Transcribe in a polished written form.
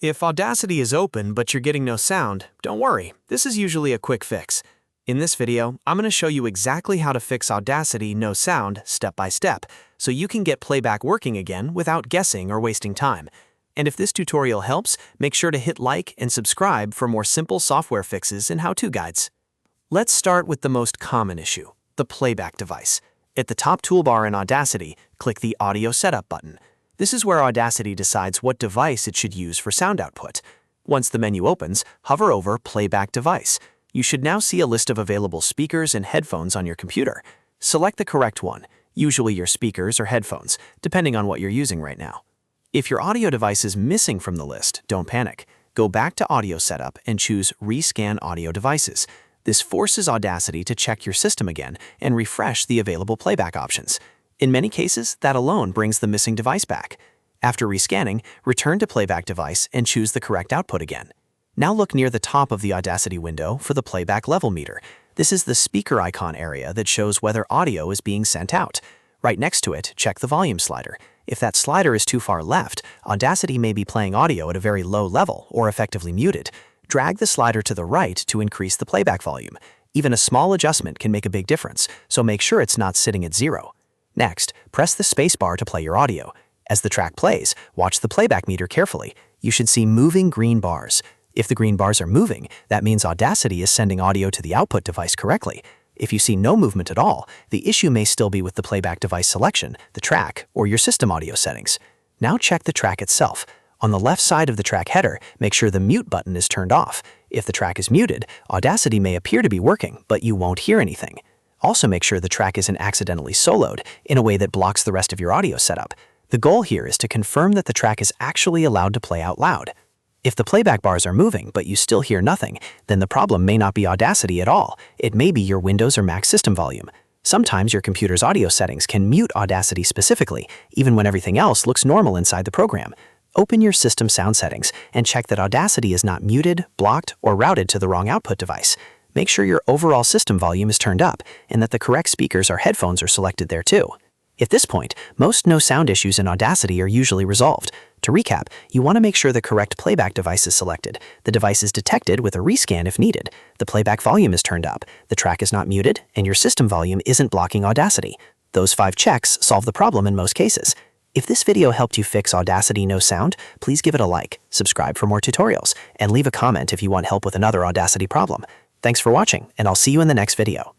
If Audacity is open but you're getting no sound, don't worry, this is usually a quick fix. In this video, I'm going to show you exactly how to fix Audacity no sound step by step, so you can get playback working again without guessing or wasting time. And if this tutorial helps, make sure to hit like and subscribe for more simple software fixes and how-to guides. Let's start with the most common issue, the playback device. At the top toolbar in Audacity, click the Audio Setup button. This is where Audacity decides what device it should use for sound output. Once the menu opens, hover over Playback Device. You should now see a list of available speakers and headphones on your computer. Select the correct one, usually your speakers or headphones, depending on what you're using right now. If your audio device is missing from the list, don't panic. Go back to Audio Setup and choose Rescan Audio Devices. This forces Audacity to check your system again and refresh the available playback options. In many cases, that alone brings the missing device back. After rescanning, return to Playback Device and choose the correct output again. Now look near the top of the Audacity window for the playback level meter. This is the speaker icon area that shows whether audio is being sent out. Right next to it, check the volume slider. If that slider is too far left, Audacity may be playing audio at a very low level or effectively muted. Drag the slider to the right to increase the playback volume. Even a small adjustment can make a big difference, so make sure it's not sitting at 0. Next, press the spacebar to play your audio. As the track plays, watch the playback meter carefully. You should see moving green bars. If the green bars are moving, that means Audacity is sending audio to the output device correctly. If you see no movement at all, the issue may still be with the playback device selection, the track, or your system audio settings. Now check the track itself. On the left side of the track header, make sure the mute button is turned off. If the track is muted, Audacity may appear to be working, but you won't hear anything. Also make sure the track isn't accidentally soloed in a way that blocks the rest of your audio setup. The goal here is to confirm that the track is actually allowed to play out loud. If the playback bars are moving but you still hear nothing, then the problem may not be Audacity at all. It may be your Windows or Mac system volume. Sometimes your computer's audio settings can mute Audacity specifically, even when everything else looks normal inside the program. Open your system sound settings and check that Audacity is not muted, blocked, or routed to the wrong output device. Make sure your overall system volume is turned up and that the correct speakers or headphones are selected there too. At this point, most no sound issues in Audacity are usually resolved. To recap, you want to make sure the correct playback device is selected, the device is detected with a rescan if needed, the playback volume is turned up, the track is not muted, and your system volume isn't blocking Audacity. Those 5 checks solve the problem in most cases. If this video helped you fix Audacity no sound, please give it a like, subscribe for more tutorials, and leave a comment if you want help with another Audacity problem. Thanks for watching, and I'll see you in the next video.